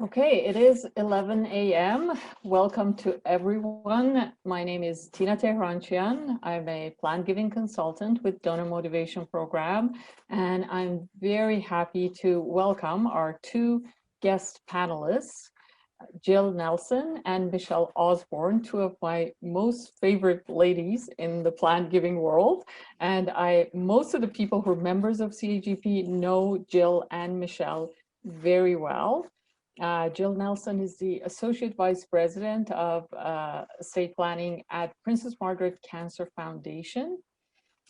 Okay, it is 11 a.m. Welcome to everyone. My name is Tina Tehranchian. I'm a plan giving consultant with Donor Motivation Program, and I'm very happy to welcome our two guest panelists, Jill Nelson and Michelle Osborne, two of my most favorite ladies in the plan giving world. And most of the people who are members of CAGP know Jill and Michelle very well. Jill Nelson is the Associate Vice President of Estate Planning at Princess Margaret Cancer Foundation.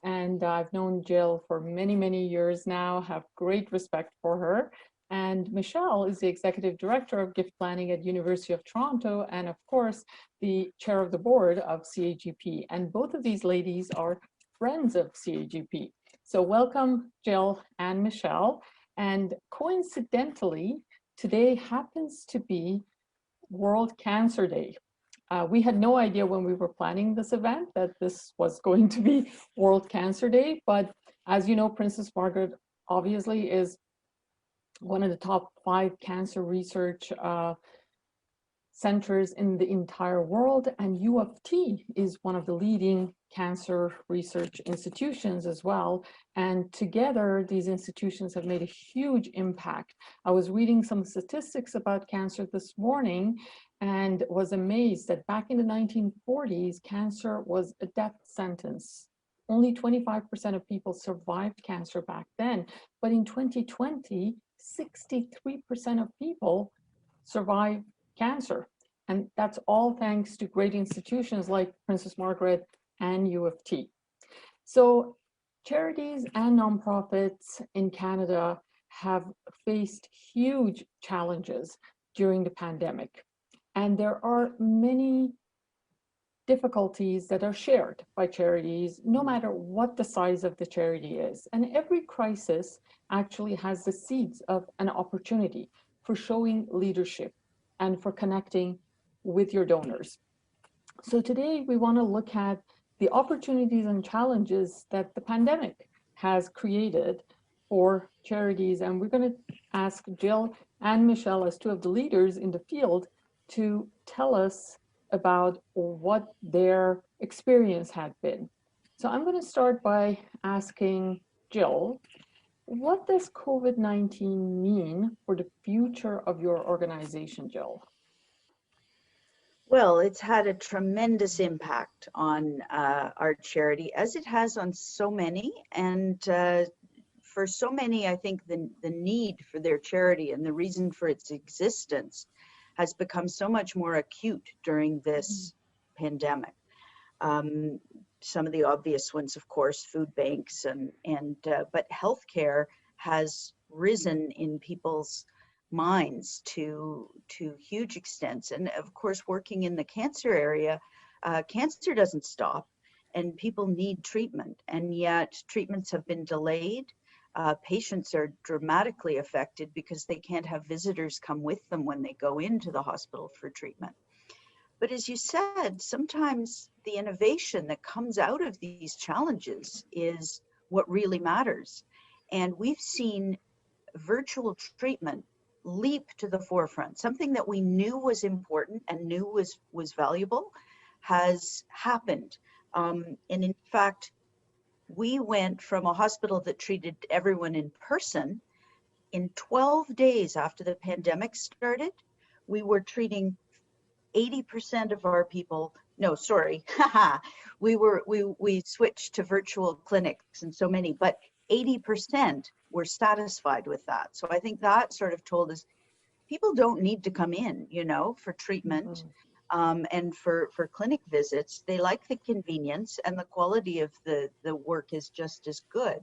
And I've known Jill for many, many years now, have great respect for her. And Michelle is the Executive Director of Gift Planning at University of Toronto, and of course, the Chair of the Board of CAGP. And both of these ladies are friends of CAGP. So welcome, Jill and Michelle. And coincidentally, today happens to be World Cancer Day. We had no idea when we were planning this event that this was going to be World Cancer Day, but as you know, Princess Margaret obviously is one of the top 5 cancer research centers in the entire world, and U of T is one of the leading cancer research institutions as well. And together, these institutions have made a huge impact. I was reading some statistics about cancer this morning and was amazed that back in the 1940s, cancer was a death sentence. Only 25% of people survived cancer back then. But in 2020, 63% of people survive cancer. And that's all thanks to great institutions like Princess Margaret and U of T. So charities and nonprofits in Canada have faced huge challenges during the pandemic. And there are many difficulties that are shared by charities, no matter what the size of the charity is. And every crisis actually has the seeds of an opportunity for showing leadership and for connecting with your donors. So today we want to look at the opportunities and challenges that the pandemic has created for charities. And we're going to ask Jill and Michelle, as two of the leaders in the field, to tell us about what their experience had been. So I'm going to start by asking Jill, what does COVID-19 mean for the future of your organization, Jill? Well, it's had a tremendous impact on our charity, as it has on so many. And for so many, I think the need for their charity and the reason for its existence has become so much more acute during this pandemic. Some of the obvious ones, of course, food banks but healthcare has risen in people's minds to huge extents. And of course, working in the cancer area, cancer doesn't stop and people need treatment, and yet treatments have been delayed. Patients are dramatically affected because they can't have visitors come with them when they go into the hospital for treatment. But as you said, sometimes the innovation that comes out of these challenges is what really matters. And we've seen virtual treatment leap to the forefront. Something that we knew was important and knew was valuable has happened. And in fact, we went from a hospital that treated everyone in person. In 12 days after the pandemic started, we were treating 80% of our people. No, sorry, we switched to virtual clinics and so many, but 80% were satisfied with that. So I think that sort of told us people don't need to come in, for treatment. And for clinic visits. They like the convenience, and the quality of the work is just as good.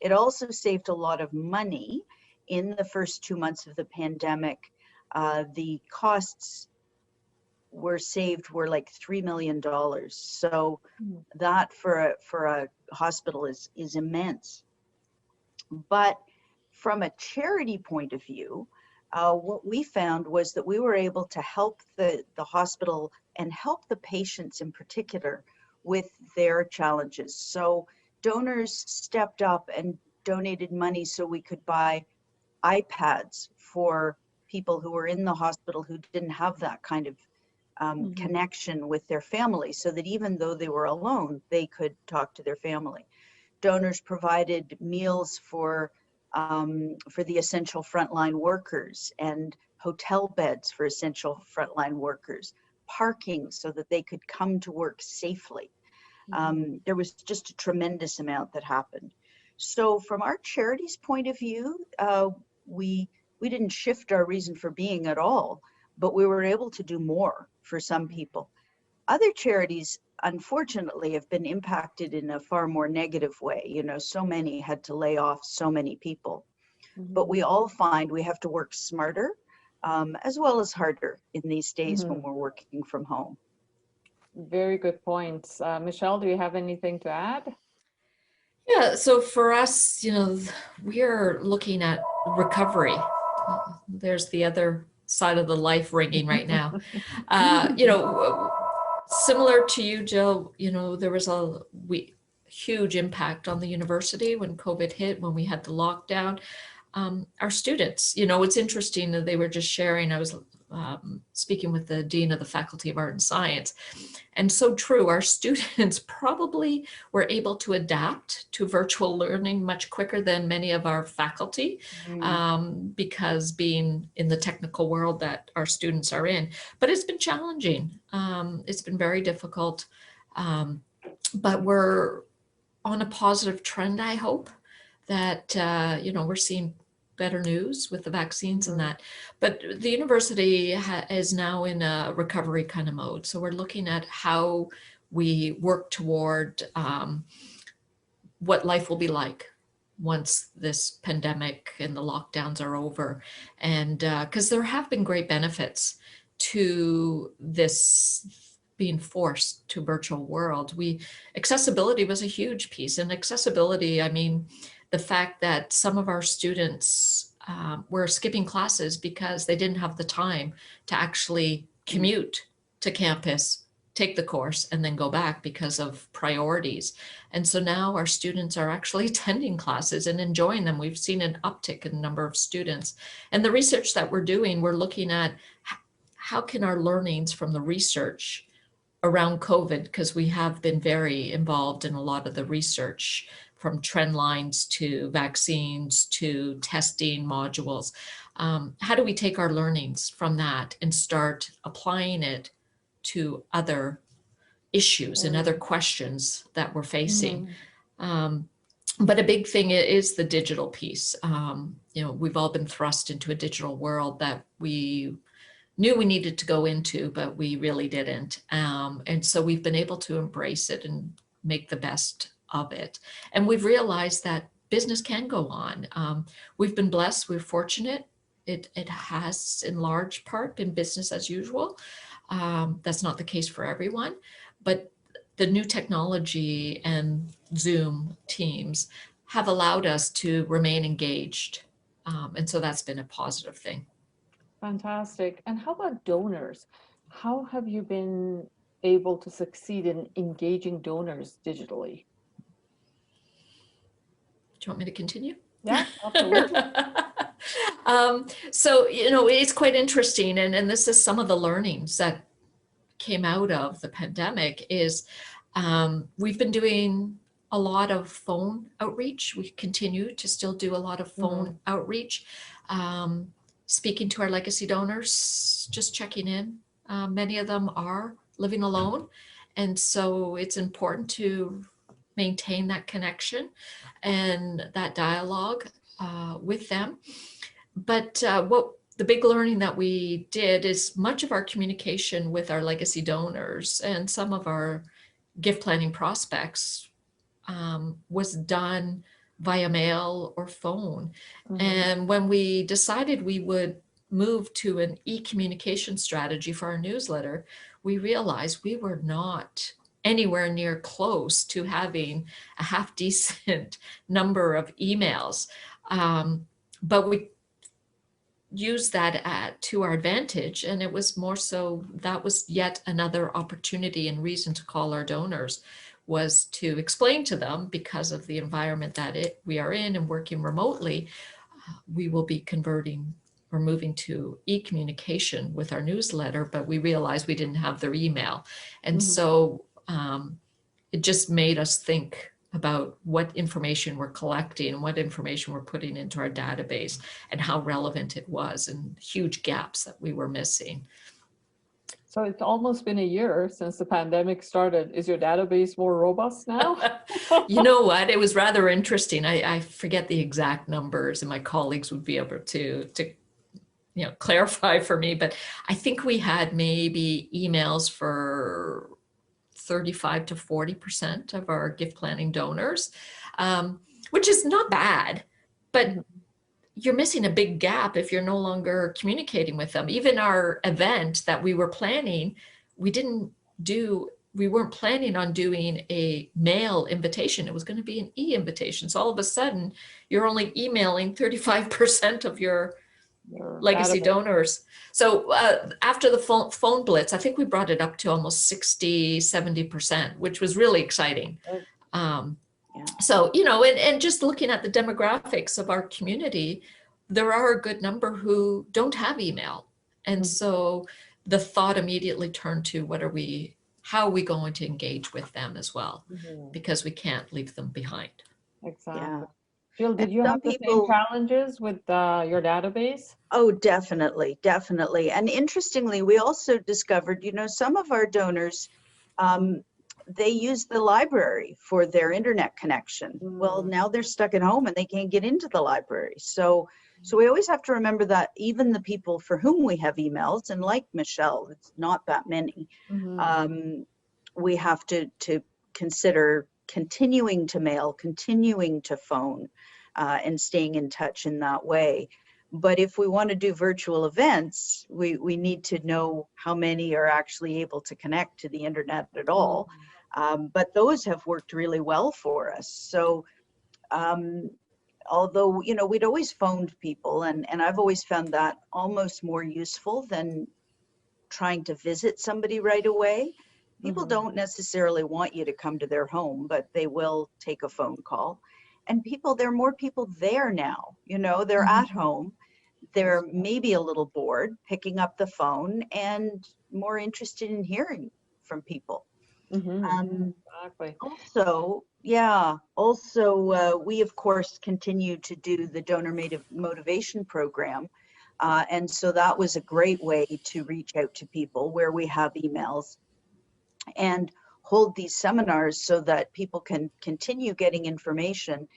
It also saved a lot of money in the first 2 months of the pandemic. The costs were like $3 million. So that for a hospital is immense. But from a charity point of view, what we found was that we were able to help the hospital and help the patients in particular with their challenges. So donors stepped up and donated money so we could buy iPads for people who were in the hospital who didn't have that kind of connection with their family, so that even though they were alone, they could talk to their family. Donors provided meals for the essential frontline workers, and hotel beds for essential frontline workers, parking so that they could come to work safely. There was just a tremendous amount that happened. So from our charity's point of view, we didn't shift our reason for being at all, but we were able to do more for some people. Other charities, unfortunately, have been impacted in a far more negative way. You know, so many had to lay off so many people. But we all find we have to work smarter as well as harder in these days when we're working from home. Very good points. Michelle, do you have anything to add? Yeah, so for us, we are looking at recovery. There's the other side of the life ringing right now. Similar to you, Jill, there was a huge impact on the university when COVID hit, when we had the lockdown. Our students, it's interesting that they were just sharing. I was speaking with the Dean of the Faculty of Art and Science. And so true, our students probably were able to adapt to virtual learning much quicker than many of our faculty, because being in the technical world that our students are in. But it's been challenging. It's been very difficult. But we're on a positive trend, I hope, that, we're seeing better news with the vaccines and that. But the university is now in a recovery kind of mode. So we're looking at how we work toward what life will be like once this pandemic and the lockdowns are over. And because there have been great benefits to this being forced to virtual world. Accessibility was a huge piece. And accessibility, I mean, the fact that some of our students were skipping classes because they didn't have the time to actually commute to campus, take the course, and then go back because of priorities. And so now our students are actually attending classes and enjoying them. We've seen an uptick in the number of students. And the research that we're doing, we're looking at how can our learnings from the research around COVID, because we have been very involved in a lot of the research, from trend lines to vaccines to testing modules. How do we take our learnings from that and start applying it to other issues and other questions that we're facing? But a big thing is the digital piece. We've all been thrust into a digital world that we knew we needed to go into, but we really didn't. And so we've been able to embrace it and make the best of it. And we've realized that business can go on. We've been blessed, we're fortunate. It has in large part been business as usual. That's not the case for everyone, but the new technology and Zoom Teams have allowed us to remain engaged. And so that's been a positive thing. Fantastic. And how about donors? How have you been able to succeed in engaging donors digitally? Do you want me to continue? Yeah, absolutely. So, it's quite interesting. And this is some of the learnings that came out of the pandemic is we've been doing a lot of phone outreach. We continue to still do a lot of phone outreach, speaking to our legacy donors, just checking in. Many of them are living alone. And so it's important to maintain that connection and that dialogue with them. But what the big learning that we did is much of our communication with our legacy donors and some of our gift planning prospects was done via mail or phone. And when we decided we would move to an e-communication strategy for our newsletter, we realized we were not anywhere near close to having a half decent number of emails. But we used that to our advantage. And it was more so that was yet another opportunity and reason to call our donors, was to explain to them, because of the environment that we are in and working remotely, we will be converting were moving to e-communication with our newsletter, but we realized we didn't have their email. And so it just made us think about what information we're collecting and what information we're putting into our database and how relevant it was, and huge gaps that we were missing. So it's almost been a year since the pandemic started. Is your database more robust now? You know what? It was rather interesting. I forget the exact numbers, and my colleagues would be able to clarify for me, but I think we had maybe emails for 35 to 40% of our gift planning donors, which is not bad, but you're missing a big gap if you're no longer communicating with them. Even our event that we were planning, we weren't planning on doing a mail invitation. It was going to be an e-invitation. So all of a sudden, you're only emailing 35% of your legacy donors. So after the phone blitz, I think we brought it up to almost 60, 70%, which was really exciting. So, and just looking at the demographics of our community, there are a good number who don't have email. And so the thought immediately turned to how are we going to engage with them as well? Because we can't leave them behind. Exactly. Yeah. Jill, did you have the same challenges with your database? Oh, definitely, definitely. And interestingly, we also discovered, some of our donors, they use the library for their internet connection. Well, now they're stuck at home and they can't get into the library. So we always have to remember that even the people for whom we have emails, and like Michelle, it's not that many, we have to consider continuing to mail, continuing to phone, and staying in touch in that way. But if we want to do virtual events, we need to know how many are actually able to connect to the internet at all. But those have worked really well for us. So although, we'd always phoned people, and I've always found that almost more useful than trying to visit somebody right away. People don't necessarily want you to come to their home, but they will take a phone call. And there are more people there now, they're at home. They're maybe a little bored picking up the phone and more interested in hearing from people. Exactly. Also, we of course continue to do the donor motivation program. And so that was a great way to reach out to people, where we have emails and hold these seminars so that people can continue getting information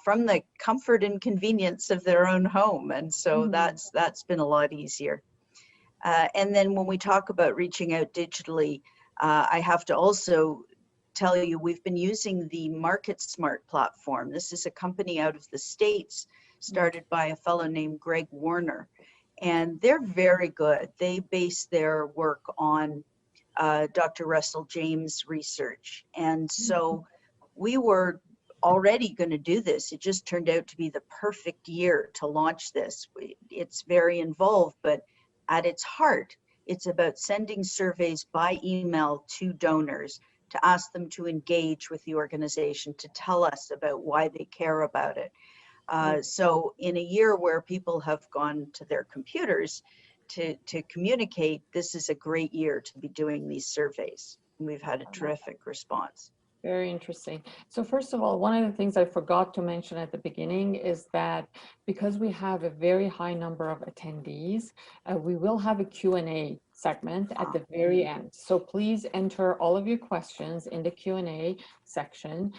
from the comfort and convenience of their own home. And so that's been a lot easier. And then when we talk about reaching out digitally, I have to also tell you, we've been using the Market Smart platform. This is a company out of the States, started by a fellow named Greg Warner. And they're very good. They base their work on Dr. Russell James research. And so we were already going to do this. It just turned out to be the perfect year to launch this. It's very involved, but at its heart, it's about sending surveys by email to donors to ask them to engage with the organization, to tell us about why they care about it. So in a year where people have gone to their computers to communicate, this is a great year to be doing these surveys. We've had a terrific response. Very interesting. So first of all, one of the things I forgot to mention at the beginning is that because we have a very high number of attendees, we will have a Q&A segment at the very end. So please enter all of your questions in the Q&A section.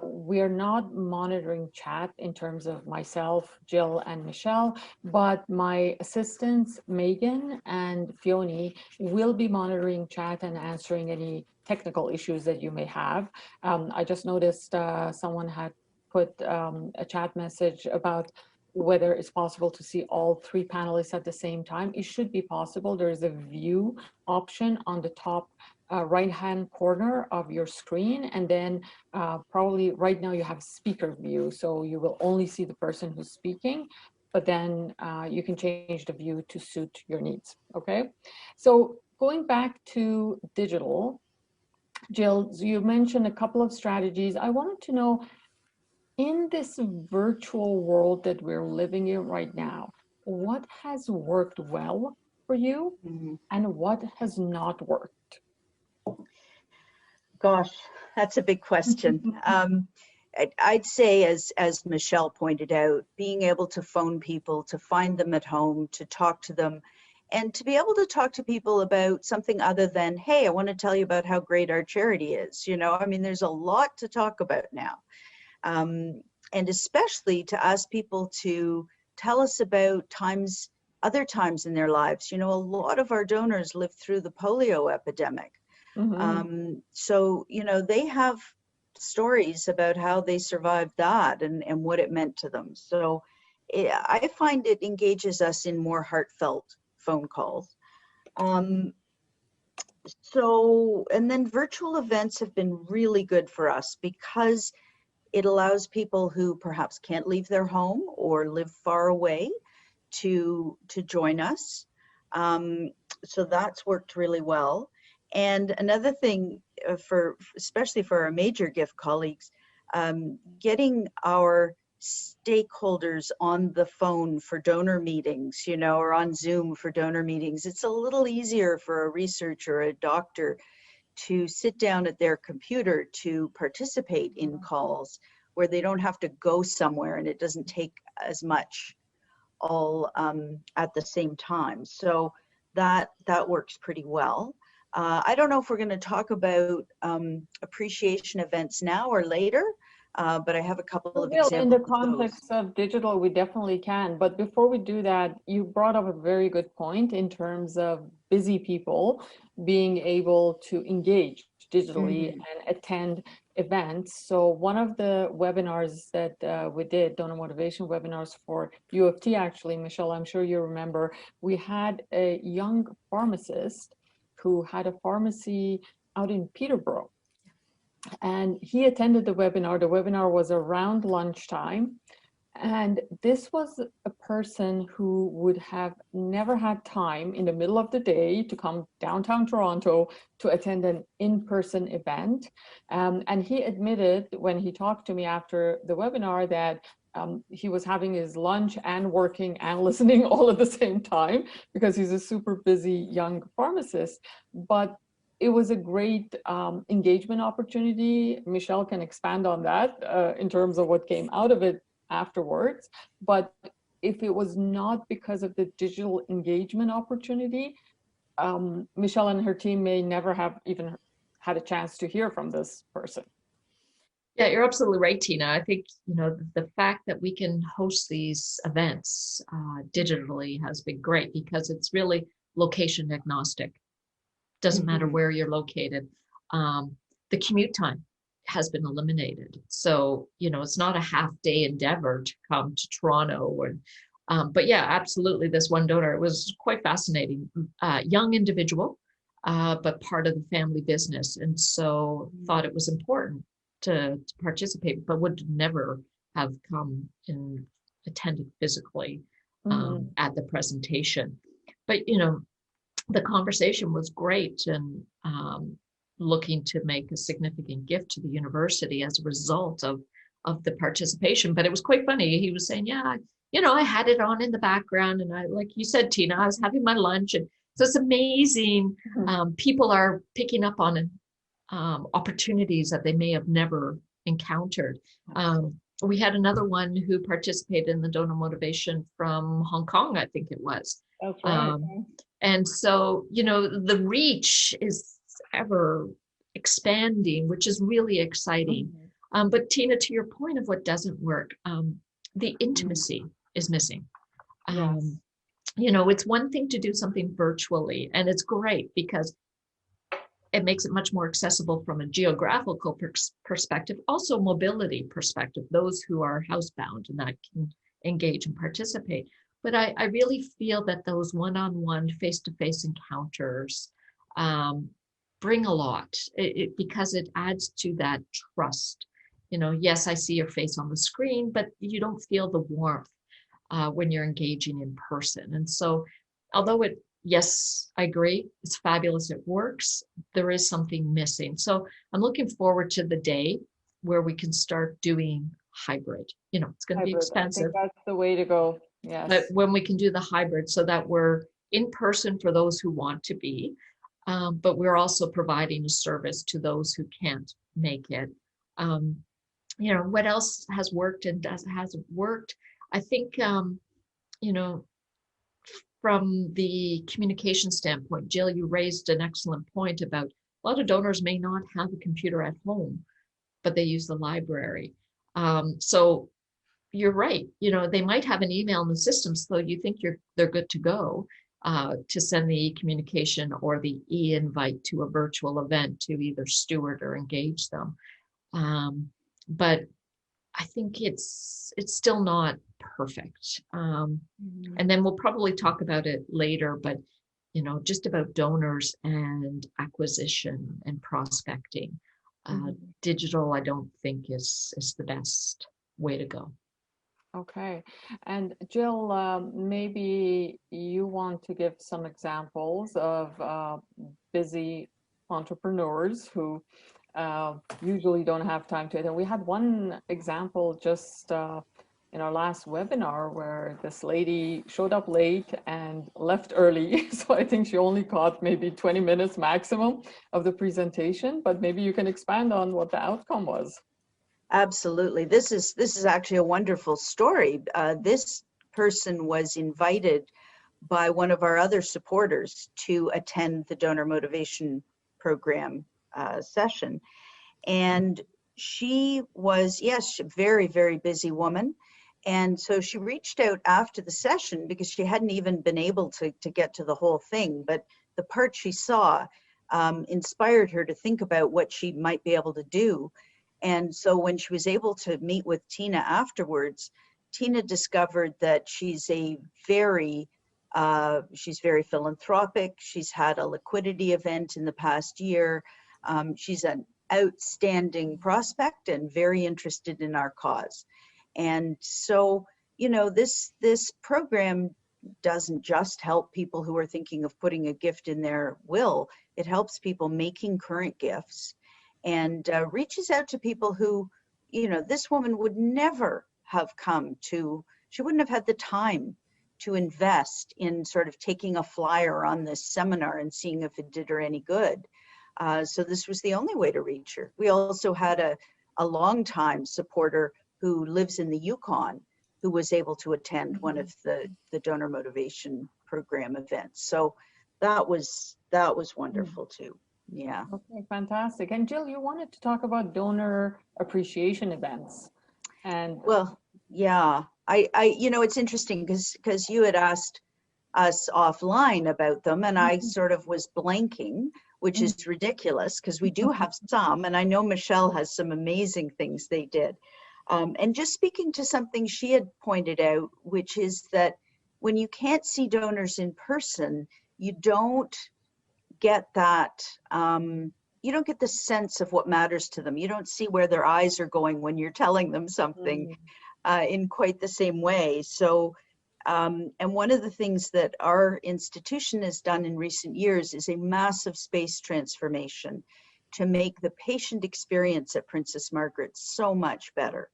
We are not monitoring chat in terms of myself, Jill, and Michelle, but my assistants, Megan and Fiona, will be monitoring chat and answering any technical issues that you may have. I just noticed someone had put a chat message about whether it's possible to see all three panelists at the same time. It should be possible. There's a view option on the top right-hand corner of your screen, and then probably right now you have speaker view, so you will only see the person who's speaking, but then you can change the view to suit your needs, okay? So going back to digital, Jill, you mentioned a couple of strategies. I wanted to know, in this virtual world that we're living in right now, what has worked well for you and what has not worked? Gosh, that's a big question. I'd say, as Michelle pointed out, being able to phone people, to find them at home, to talk to them, and to be able to talk to people about something other than, hey, I want to tell you about how great our charity is. You know, I mean, there's a lot to talk about now. And especially to ask people to tell us about other times in their lives. You know, a lot of our donors lived through the polio epidemic. So, you know, they have stories about how they survived that and what it meant to them. So I find it engages us in more heartfelt phone calls. And then virtual events have been really good for us because it allows people who perhaps can't leave their home or live far away to join us. So that's worked really well. And another thing especially for our major gift colleagues, getting our stakeholders on the phone for donor meetings, you know, or on Zoom for donor meetings. It's a little easier for a researcher or a doctor to sit down at their computer to participate in calls where they don't have to go somewhere and it doesn't take as much all at the same time. So that works pretty well. I don't know if we're going to talk about appreciation events now or later, but I have a couple of examples. In the context of digital, we definitely can. But before we do that, you brought up a very good point in terms of busy people being able to engage digitally and attend events. So one of the webinars that we did, donor motivation webinars for U of T, actually, Michelle, I'm sure you remember, we had a young pharmacist who had a pharmacy out in Peterborough. And he attended the webinar. The webinar was around lunchtime. And this was a person who would have never had time in the middle of the day to come downtown Toronto to attend an in-person event. And he admitted when he talked to me after the webinar that he was having his lunch and working and listening all at the same time because he's a super busy young pharmacist. But it was a great engagement opportunity. Michelle can expand on that in terms of what came out of it afterwards. But if it was not because of the digital engagement opportunity, Michelle and her team may never have even had a chance to hear from this person. Yeah, you're absolutely right, Tina. I think, you know, the fact that we can host these events digitally has been great because it's really location agnostic. Doesn't matter where you're located. The commute time has been eliminated. So, you know, it's not a half-day endeavor to come to Toronto. But yeah, absolutely, this one donor, it was quite fascinating. Young individual, but part of the family business. And so thought it was important to participate, but would never have come and attended physically at the presentation. But, you know, the conversation was great and looking to make a significant gift to the university as a result of the participation. But it was quite funny. He was saying, yeah, you know, I had it on in the background and I, like you said, Tina, I was having my lunch. And so it's amazing. People are picking up on opportunities that they may have never encountered. We had another one who participated in the donor motivation from Hong Kong, I think it was. That's right. And so, you know, the reach is ever expanding, which is really exciting. But Tina, to your point of what doesn't work, the intimacy is missing. You know, it's one thing to do something virtually, and it's great because it makes it much more accessible from a geographical perspective, also mobility perspective, those who are housebound and that can engage and participate. But I really feel that those one-on-one, face-to-face encounters bring a lot because it adds to that trust. You know, yes, I see your face on the screen, but you don't feel the warmth when you're engaging in person. And so, although yes, I agree, it's fabulous, it works, there is something missing. So I'm looking forward to the day where we can start doing hybrid. You know, it's going to be expensive. I think that's the way to go. Yes. But when we can do the hybrid so that we're in person for those who want to be, but we're also providing a service to those who can't make it. You know, what else has worked and hasn't worked? I think, you know, from the communication standpoint, Jill, you raised an excellent point about a lot of donors may not have a computer at home, but they use the library. So you're right. You know, they might have an email in the system, so you think they're good to go to send the communication or the e-invite to a virtual event to either steward or engage them. But I think it's still not perfect. And then we'll probably talk about it later, but you know, just about donors and acquisition and prospecting. Digital, I don't think is the best way to go. Okay. And Jill, maybe you want to give some examples of busy entrepreneurs who usually don't have time to attend. We had one example just in our last webinar where this lady showed up late and left early. So I think she only caught maybe 20 minutes maximum of the presentation, but maybe you can expand on what the outcome was. Absolutely. This is actually a wonderful story. This person was invited by one of our other supporters to attend the donor motivation program session. And she was, yes, a very, very busy woman. And so she reached out after the session because she hadn't even been able to get to the whole thing. But the part she saw inspired her to think about what she might be able to do. And so when she was able to meet with Tina afterwards, Tina discovered that she's very philanthropic. She's had a liquidity event in the past year. She's an outstanding prospect and very interested in our cause. And so, you know, this program doesn't just help people who are thinking of putting a gift in their will. It helps people making current gifts and reaches out to people who, you know, this woman would never have come to, she wouldn't have had the time to invest in sort of taking a flyer on this seminar and seeing if it did her any good. So this was the only way to reach her. We also had a longtime supporter who lives in the Yukon who was able to attend one of the donor motivation program events. So that was wonderful too. Yeah. Okay, fantastic. And Jill, you wanted to talk about donor appreciation events. And well, yeah, I you know, it's interesting because you had asked us offline about them and I sort of was blanking, which is ridiculous because we do have some, and I know Michelle has some amazing things they did. And just speaking to something she had pointed out, which is that when you can't see donors in person, you don't get that, you don't get the sense of what matters to them. You don't see where their eyes are going when you're telling them something in quite the same way. So, and one of the things that our institution has done in recent years is a massive space transformation to make the patient experience at Princess Margaret so much better.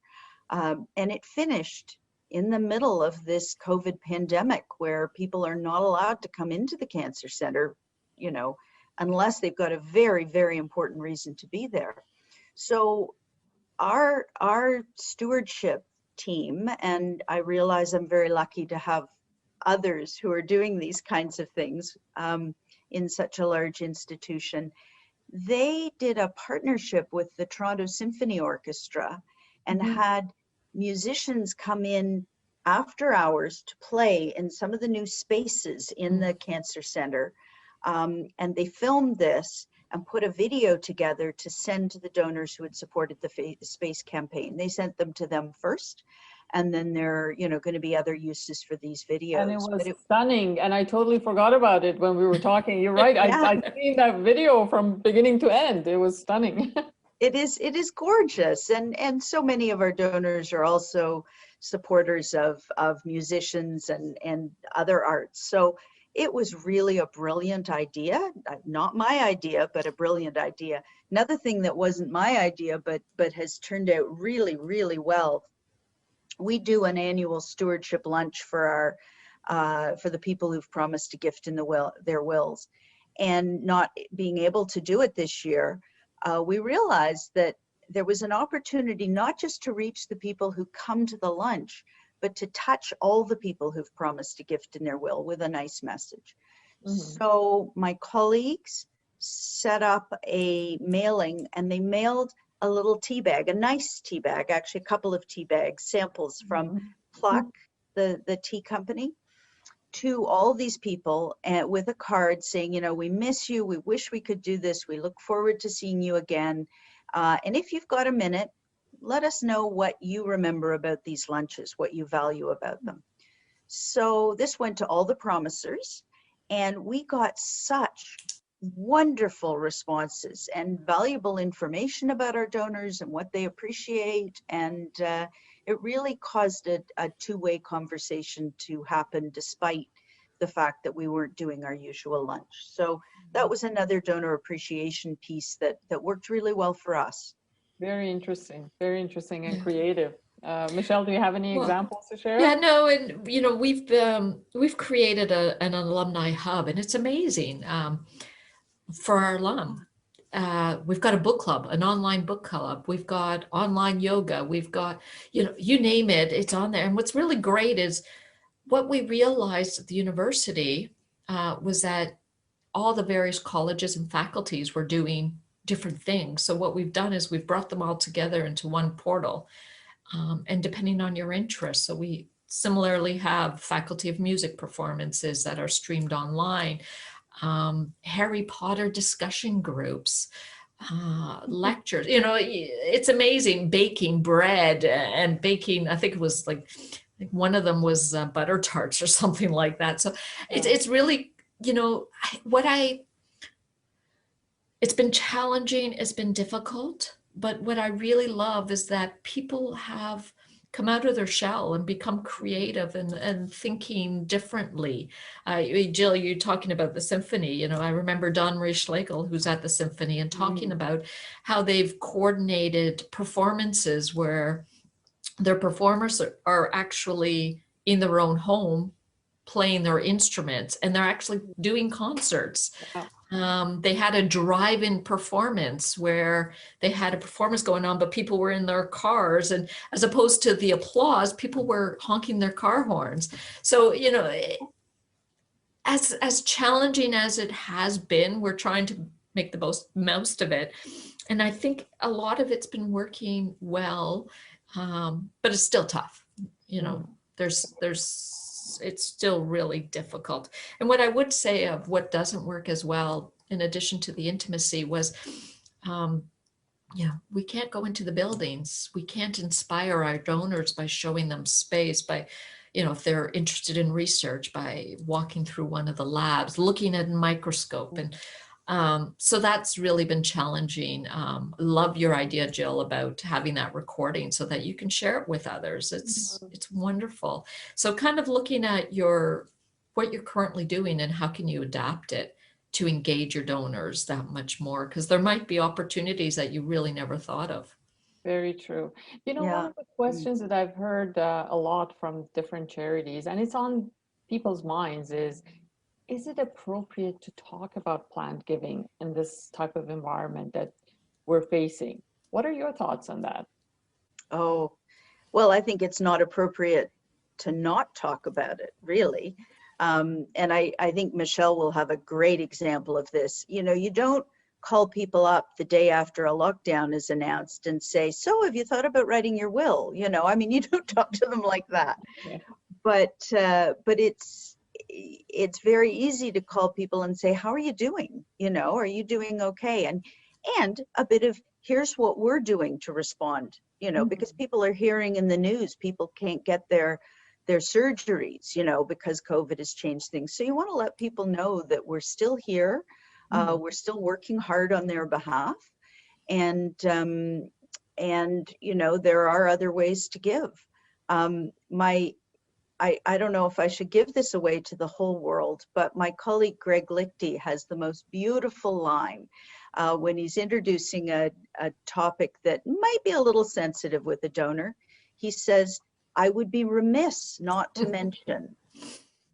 And it finished in the middle of this COVID pandemic where people are not allowed to come into the cancer center, you know, unless they've got a very, very important reason to be there. So our stewardship team, and I realize I'm very lucky to have others who are doing these kinds of things in such a large institution, they did a partnership with the Toronto Symphony Orchestra and had musicians come in after hours to play in some of the new spaces in the cancer center. And they filmed this and put a video together to send to the donors who had supported the space campaign. They sent them to them first, and then there are, you know, going to be other uses for these videos. And it was stunning, and I totally forgot about it when we were talking. You're right. Yeah. I've seen that video from beginning to end. It was stunning. It is gorgeous, and so many of our donors are also supporters of musicians and other arts. So it was really a brilliant idea, not my idea, but a brilliant idea. Another thing that wasn't my idea, but has turned out really, really well we do an annual stewardship lunch for for the people who've promised to gift in their wills. And not being able to do it this year, we realized that there was an opportunity not just to reach the people who come to the lunch, but to touch all the people who've promised to gift in their will with a nice message. So my colleagues set up a mailing, and they mailed a little tea bag, a nice tea bag, actually a couple of tea bags, samples from Pluck, the tea company, to all these people, and with a card saying, you know, we miss you, we wish we could do this, we look forward to seeing you again. And if you've got a minute, let us know what you remember about these lunches, what you value about them. So this went to all the promisers, and we got such wonderful responses and valuable information about our donors and what they appreciate. And it really caused a two-way conversation to happen despite the fact that we weren't doing our usual lunch. So that was another donor appreciation piece that worked really well for us. Very interesting and creative. Michelle, do you have any examples to share? Yeah, no, and you know, we've created an alumni hub, and it's amazing for our alum. We've got a book club, an online book club. We've got online yoga. We've got, you know, you name it, it's on there. And what's really great is what we realized at the university was that all the various colleges and faculties were doing different things. So what we've done is we've brought them all together into one portal. And depending on your interests, so we similarly have Faculty of Music performances that are streamed online, Harry Potter discussion groups, lectures, you know, it's amazing, baking bread and baking, I think it was like one of them was butter tarts or something like that. So it's really, you know, it's been challenging, it's been difficult, but what I really love is that people have come out of their shell and become creative and thinking differently. Jill, you're talking about the symphony. You know, I remember Don Marie Schlegel, who's at the symphony, and talking about how they've coordinated performances where their performers are actually in their own home playing their instruments, and they're actually doing concerts. They had a drive-in performance where they had a performance going on, but people were in their cars, and as opposed to the applause, people were honking their car horns. So, you know, as challenging as it has been, we're trying to make the most of it. And I think a lot of it's been working well, but it's still tough. You know, it's still really difficult. And what I would say of what doesn't work as well, in addition to the intimacy, was, we can't go into the buildings. We can't inspire our donors by showing them space, by, you know, if they're interested in research, by walking through one of the labs, looking at a microscope. And so that's really been challenging. Love your idea, Jill, about having that recording so that you can share it with others. It's wonderful. So kind of looking at what you're currently doing and how can you adapt it to engage your donors that much more, because there might be opportunities that you really never thought of. Very true. You know, one of the questions that I've heard a lot from different charities, and it's on people's minds, is it appropriate to talk about planned giving in this type of environment that we're facing? What are your thoughts on that? Oh, well, I think it's not appropriate to not talk about it, really. And I think Michelle will have a great example of this. You know, you don't call people up the day after a lockdown is announced and say, so have you thought about writing your will? You know, I mean, you don't talk to them like that. Yeah. But it's very easy to call people and say, how are you doing? You know, are you doing okay? And a bit of, here's what we're doing to respond, you know, because people are hearing in the news, people can't get their surgeries, you know, because COVID has changed things. So you want to let people know that we're still here. We're still working hard on their behalf. And you know, there are other ways to give. I don't know if I should give this away to the whole world, but my colleague Greg Lichty has the most beautiful line when he's introducing a topic that might be a little sensitive with a donor. He says, I would be remiss not to mention.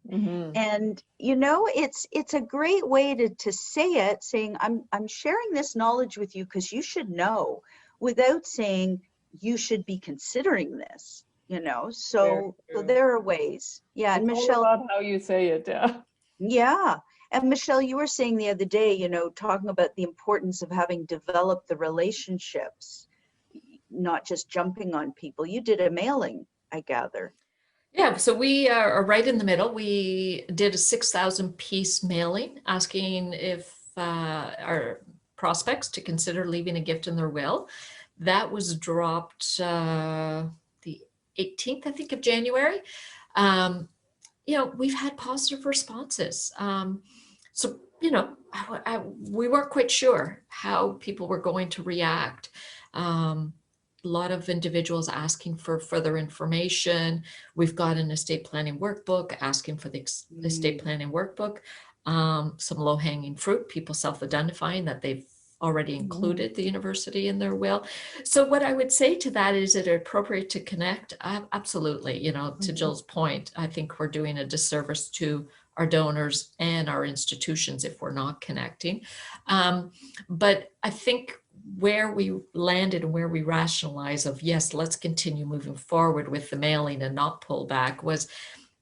Mhm. And it's a great way to say it, saying I'm sharing this knowledge with you because you should know, without saying you should be considering this. Very So true. there are ways. Yeah, and It's all Michelle, about how you say it. Yeah. yeah. And Michelle, you were saying the other day, talking about the importance of having developed the relationships, not just jumping on people. You did a mailing, I gather. Yeah, so we are right in the middle. We did a 6,000 piece mailing asking if our prospects to consider leaving a gift in their will. That was dropped the 18th, I think, of January. We've had positive responses. So, we weren't quite sure how people were going to react. A lot of individuals asking for further information. We've got an estate planning workbook asking for the estate planning workbook. Some low-hanging fruit, people self-identifying that they've already included the university in their will. So what I would say to that is it appropriate to connect? Absolutely. To Jill's point, I think we're doing a disservice to our donors and our institutions if we're not connecting. But I think where we landed and where we rationalize of, yes, let's continue moving forward with the mailing and not pull back, was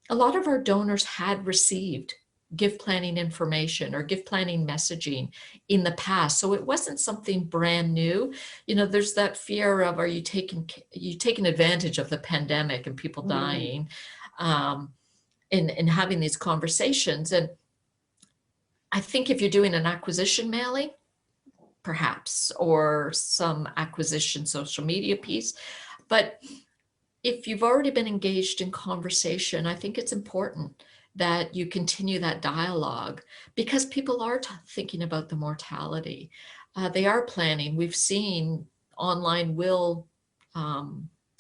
a lot of our donors had received gift planning information or gift planning messaging in the past. So it wasn't something brand new. There's that fear of, are you taking advantage of the pandemic and people dying, and having these conversations. And I think if you're doing an acquisition mailing, perhaps, or some acquisition social media piece. But if you've already been engaged in conversation, I think it's important that you continue that dialogue, because people are thinking about the mortality. They are planning. We've seen online will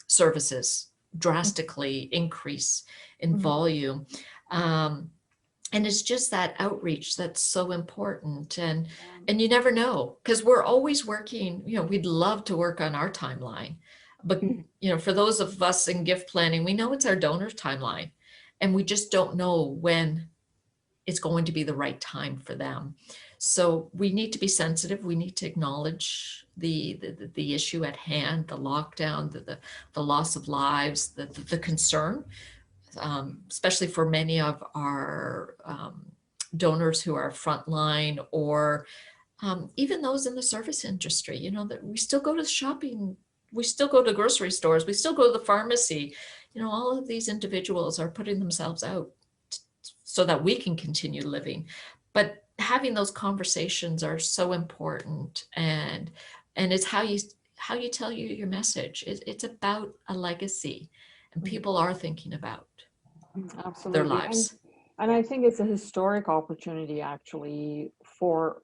services drastically increase in volume. And it's just that outreach that's so important. And you never know, because we're always working, we'd love to work on our timeline. But, for those of us in gift planning, we know it's our donor timeline, and we just don't know when it's going to be the right time for them. So we need to be sensitive. We need to acknowledge the issue at hand, the lockdown, the loss of lives, the concern. Especially for many of our donors who are frontline, or even those in the service industry, that we still go to shopping, we still go to grocery stores, we still go to the pharmacy. All of these individuals are putting themselves out so that we can continue living. But having those conversations are so important, and it's how you tell your message. It's about a legacy, and people are thinking about Absolutely. their lives. And I think it's a historic opportunity actually for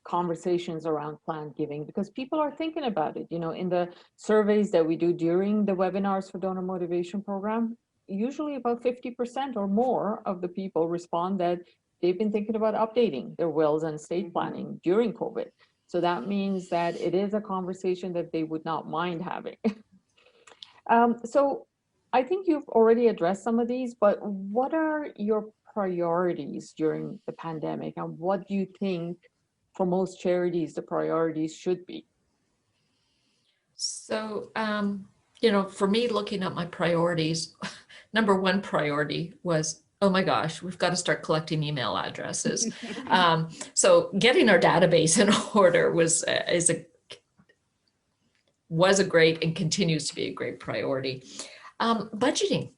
conversations around planned giving, because people are thinking about it. In the surveys that we do during the webinars for Donor Motivation Program, usually about 50% or more of the people respond that they've been thinking about updating their wills and estate planning during COVID. So that means that it is a conversation that they would not mind having. So I think you've already addressed some of these, but what are your priorities during the pandemic, and what do you think for most charities the priorities should be? So, for me, looking at my priorities, number one priority was, oh my gosh, we've got to start collecting email addresses. So getting our database in order was a great, and continues to be a great priority. Budgeting,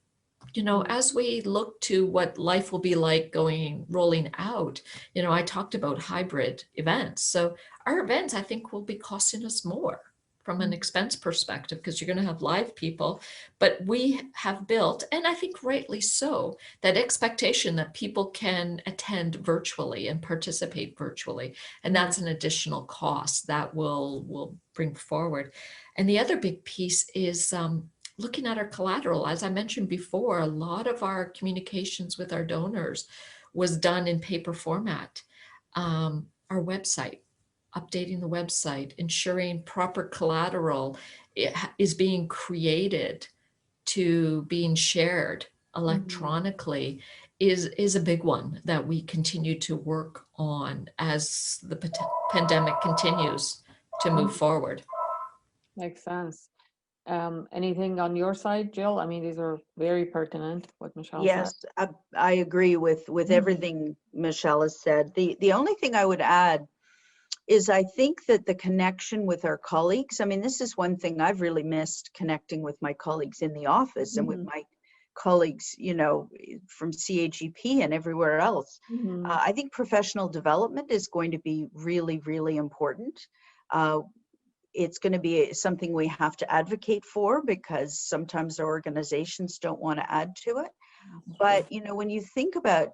as we look to what life will be like rolling out, I talked about hybrid events. So our events, I think, will be costing us more from an expense perspective, because you're going to have live people. But we have built, and I think rightly so, that expectation that people can attend virtually and participate virtually. And that's an additional cost that we'll bring forward. And the other big piece is looking at our collateral. As I mentioned before, a lot of our communications with our donors was done in paper format. Our website, updating the website, ensuring proper collateral is being created to being shared electronically is a big one that we continue to work on as the pandemic continues to move forward. Makes sense. Anything on your side, Jill? I mean, these are very pertinent, what Michelle said. Yes, I agree with everything Michelle has said. The only thing I would add is I think that the connection with our colleagues, I mean, this is one thing I've really missed, connecting with my colleagues in the office and with my colleagues, you know, from CAGP and everywhere else. I think professional development is going to be really, really important. It's going to be something we have to advocate for because sometimes our organizations don't want to add to it. But, you know, when you think about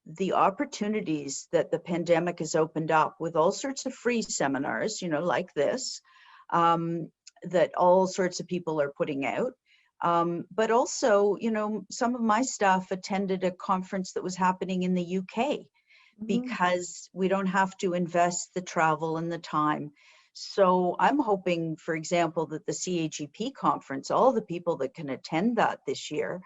the opportunities that the pandemic has opened up with all sorts of free seminars, you know, like this, that all sorts of people are putting out. But also, you know, some of my staff attended a conference that was happening in the UK because we don't have to invest the travel and the time. So I'm hoping, for example, that the CAGP conference, all the people that can attend that this year,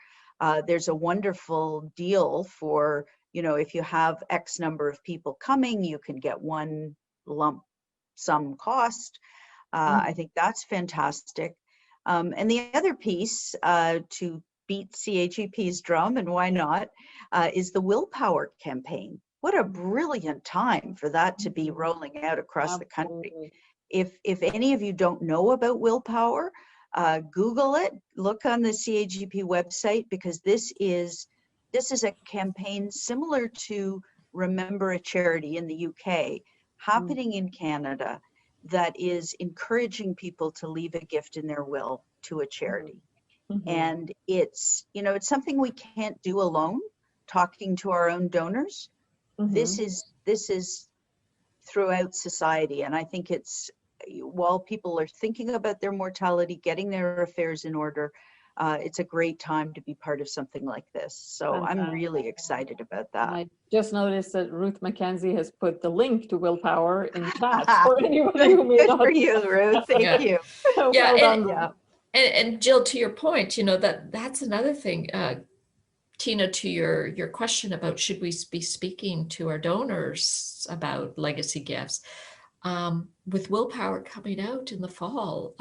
there's a wonderful deal for, you know, if you have X number of people coming, you can get one lump sum cost. I think that's fantastic. And the other piece to beat CAGP's drum, and why not, is the Willpower campaign. What a brilliant time for that to be rolling out across the country. If any of you don't know about Willpower, Google it, look on the CAGP website, because this is a campaign similar to Remember a Charity in the UK, happening in Canada, that is encouraging people to leave a gift in their will to a charity. And it's, you know, it's something we can't do alone, talking to our own donors. This is throughout society. And I think it's, while people are thinking about their mortality, getting their affairs in order, it's a great time to be part of something like this. So I'm really excited about that. I just noticed that Ruth McKenzie has put the link to Willpower in chat for anybody who may Good not. for you, Ruth. Thank you. Yeah, Well done. and Jill, to your point, you know, that's another thing. Tina, to your question about should we be speaking to our donors about legacy gifts, with Willpower coming out in the fall,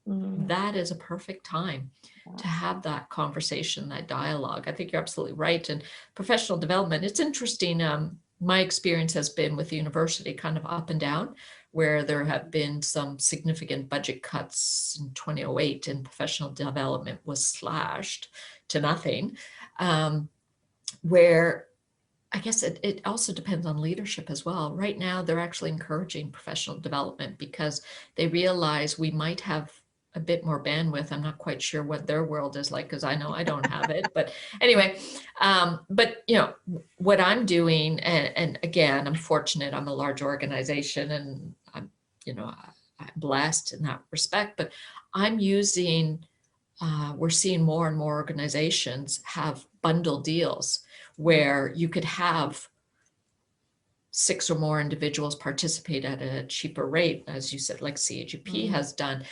that is a perfect time to have that conversation, that dialogue. I think you're absolutely right. And professional development, it's interesting. My experience has been with the university kind of up and down, where there have been some significant budget cuts in 2008 and professional development was slashed to nothing, where I guess it also depends on leadership as well. Right now, they're actually encouraging professional development because they realize we might have a bit more bandwidth. I'm not quite sure what their world is like because I know I don't have it. But anyway, but you know, what I'm doing, and again, I'm fortunate, I'm a large organization and I'm, you know, I'm blessed in that respect, but I'm using, we're seeing more and more organizations have bundle deals where you could have 6 or more individuals participate at a cheaper rate, as you said, like CAGP has done.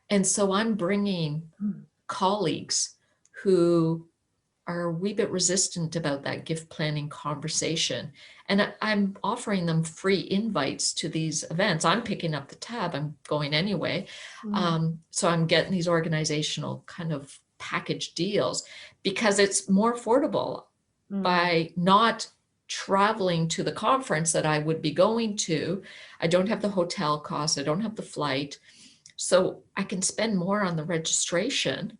And so I'm bringing colleagues who are a wee bit resistant about that gift planning conversation. And I'm offering them free invites to these events. I'm picking up the tab, I'm going anyway. So I'm getting these organizational kind of package deals because it's more affordable by not traveling to the conference that I would be going to. I don't have the hotel costs, I don't have the flight. So I can spend more on the registration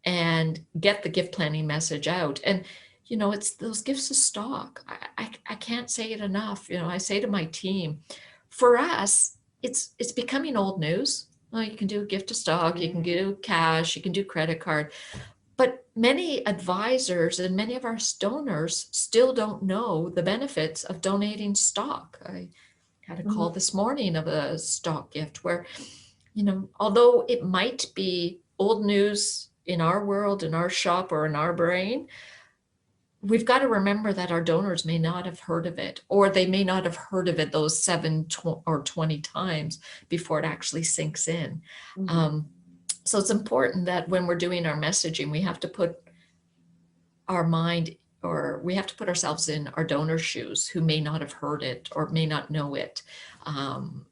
and get the gift planning message out. And, you know, it's those gifts of stock. I can't say it enough. You know, I say to my team, for us, it's becoming old news. Well, you can do a gift of stock, you can do cash, you can do credit card. But many advisors and many of our donors still don't know the benefits of donating stock. I had a call this morning of a stock gift where, you know, although it might be old news in our world, in our shop, or in our brain, we've got to remember that our donors may not have heard of it, or they may not have heard of it those 7 or 20 times before it actually sinks in. So it's important that when we're doing our messaging, we have to put our mind, or we have to put ourselves in our donor's shoes who may not have heard it or may not know it.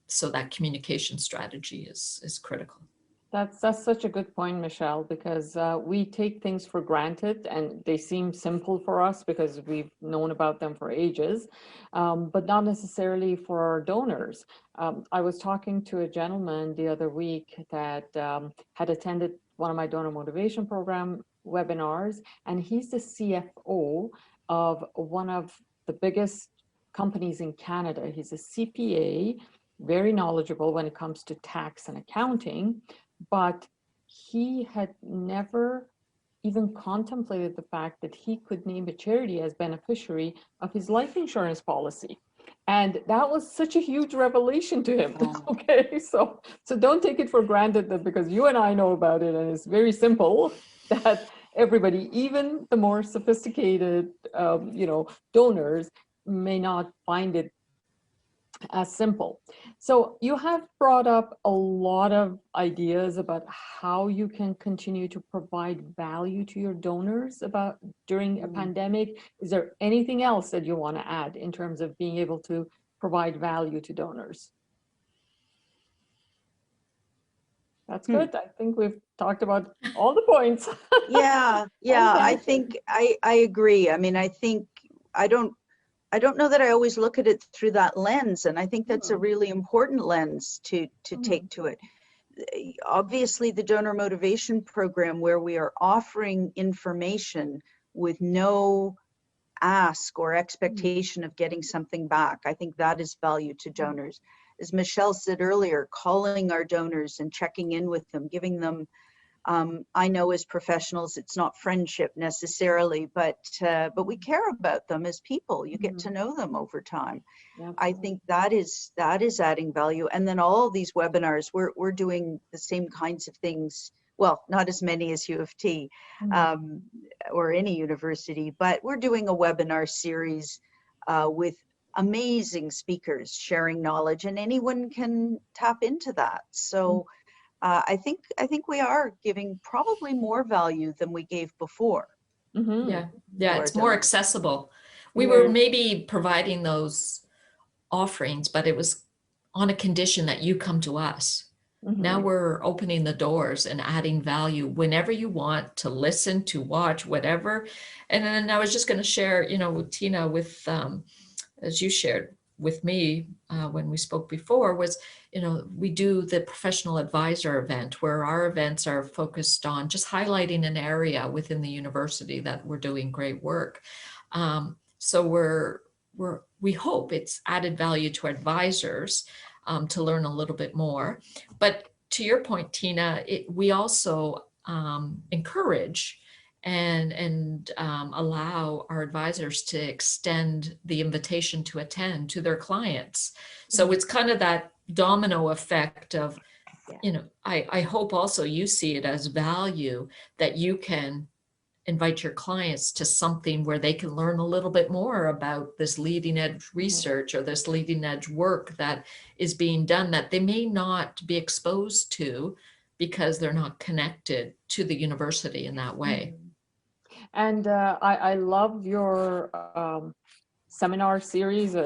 So that communication strategy is critical. That's such a good point, Michelle, because we take things for granted and they seem simple for us because we've known about them for ages, but not necessarily for our donors. I was talking to a gentleman the other week that had attended one of my donor motivation program webinars, and he's the CFO of one of the biggest companies in Canada. He's a CPA, very knowledgeable when it comes to tax and accounting, but he had never even contemplated the fact that he could name a charity as beneficiary of his life insurance policy. And that was such a huge revelation to him. Okay, so don't take it for granted that because you and I know about it and it's very simple, that everybody, even the more sophisticated, donors, may not find it as simple. So you have brought up a lot of ideas about how you can continue to provide value to your donors about during a pandemic. Is there anything else that you want to add in terms of being able to provide value to donors? That's good. I think we've talked about all the points. Yeah, I think I agree. I mean, I don't know that I always look at it through that lens, and I think that's a really important lens to take to it. Obviously, the donor motivation program, where we are offering information with no ask or expectation of getting something back, I think that is value to donors. As Michelle said earlier, calling our donors and checking in with them, giving them, I know as professionals, it's not friendship necessarily, but we care about them as people. You get to know them over time. I think that is adding value. And then all these webinars, we're doing the same kinds of things. Well, not as many as U of T or any university, but we're doing a webinar series with amazing speakers sharing knowledge, and anyone can tap into that. So I think we are giving probably more value than we gave before. Yeah, it's more accessible. We were maybe providing those offerings, but it was on a condition that you come to us. Now we're opening the doors and adding value whenever you want to listen, to watch, whatever. And then I was just going to share, with Tina, with as you shared with me when we spoke before, was, we do the professional advisor event, where our events are focused on just highlighting an area within the university that we're doing great work. So we hope it's added value to advisors to learn a little bit more. But to your point, Tina, we also encourage and allow our advisors to extend the invitation to attend to their clients. So it's kind of that domino effect of, I hope also you see it as value that you can invite your clients to something where they can learn a little bit more about this leading edge research or this leading edge work that is being done that they may not be exposed to because they're not connected to the university in that way. And I love your seminar series.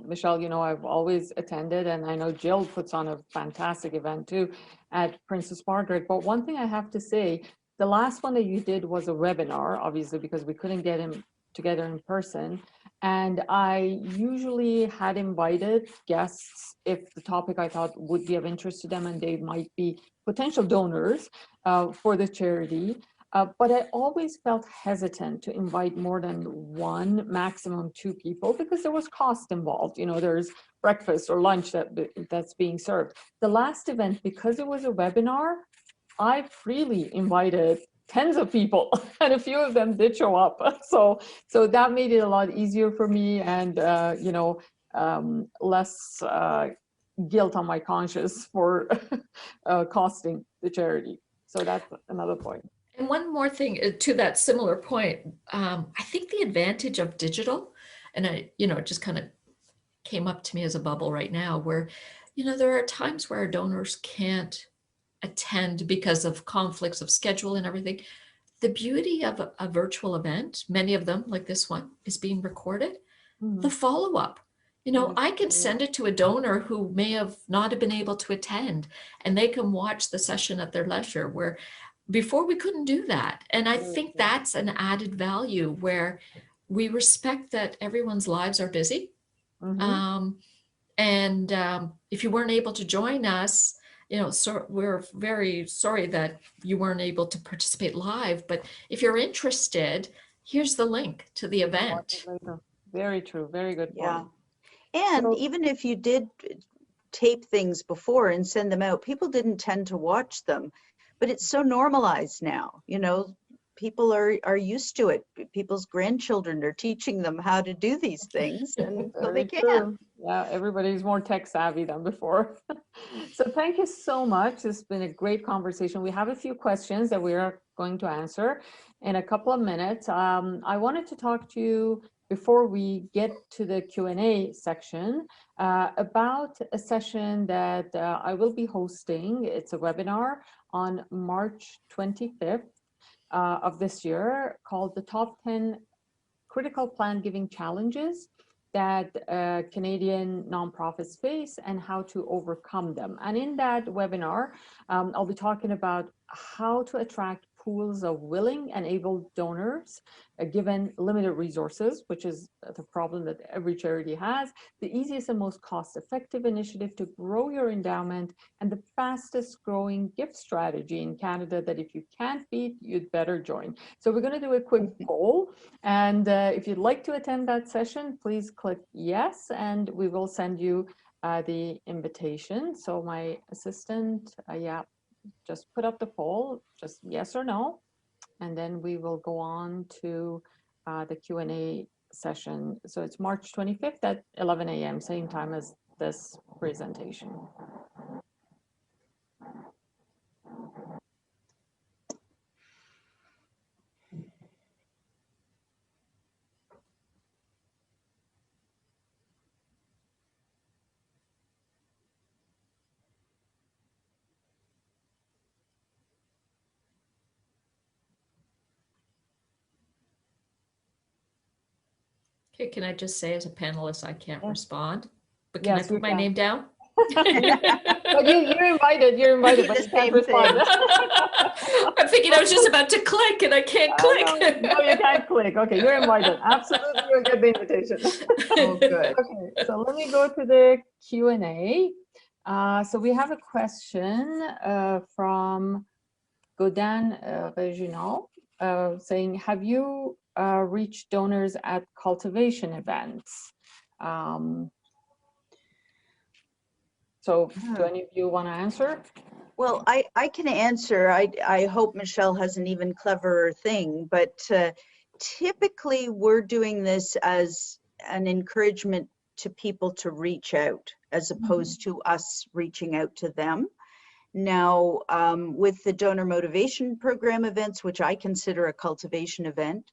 Michelle, I've always attended, and I know Jill puts on a fantastic event too at Princess Margaret. But one thing I have to say, the last one that you did was a webinar, obviously, because we couldn't get him together in person. And I usually had invited guests if the topic I thought would be of interest to them and they might be potential donors for the charity. But I always felt hesitant to invite more than one, maximum two people, because there was cost involved. There's breakfast or lunch that's being served. The last event, because it was a webinar, I freely invited tens of people, and a few of them did show up. So that made it a lot easier for me, and less guilt on my conscience for costing the charity. So that's another point. And one more thing to that similar point, I think the advantage of digital, and it just kind of came up to me as a bubble right now, where, there are times where our donors can't attend because of conflicts of schedule and everything. The beauty of a virtual event, many of them like this one, is being recorded. The follow-up, you know, I can send it to a donor who may have not have been able to attend, and they can watch the session at their leisure, where before we couldn't do that. And I think that's an added value where we respect that everyone's lives are busy. If you weren't able to join us, you know, so we're very sorry that you weren't able to participate live, but if you're interested, here's the link to the event. Very true. Very good point. And So- even if you did tape things before and send them out, people didn't tend to watch them, but it's so normalized now, you know, people are used to it. People's grandchildren are teaching them how to do these things, and so they Very can. true. Yeah, everybody's more tech savvy than before. So thank you so much. It's been a great conversation. We have a few questions that we are going to answer in a couple of minutes. I wanted to talk to you before we get to the Q&A section about a session that I will be hosting. It's a webinar on March 25th of this year called the Top 10 Critical Plan Giving Challenges that Canadian nonprofits face and how to overcome them. And in that webinar, I'll be talking about how to attract pools of willing and able donors, given limited resources, which is the problem that every charity has, the easiest and most cost-effective initiative to grow your endowment, and the fastest growing gift strategy in Canada that if you can't beat, you'd better join. So we're going to do a quick poll. And if you'd like to attend that session, please click yes, and we will send you the invitation. So my assistant, just put up the poll, just yes or no, and then we will go on to the Q&A session. So it's March 25th at 11 a.m., same time as this presentation. Okay, can I just say as a panelist, I can't Yeah. respond, but can Yes, I put you my can. name down? But you're invited, The but you can't same respond. I'm thinking I was just about to click and I can't click. No, you can't click. Okay, you're invited. Absolutely, you'll get the invitation. Oh, good. Okay, so let me go to the Q&A. So we have a question from Godin Reginald saying, have you reached donors at cultivation events? So do any of you want to answer? Well, I can answer. I hope Michelle has an even cleverer thing, but typically we're doing this as an encouragement to people to reach out as opposed to us reaching out to them. Now, with the donor motivation program events, which I consider a cultivation event,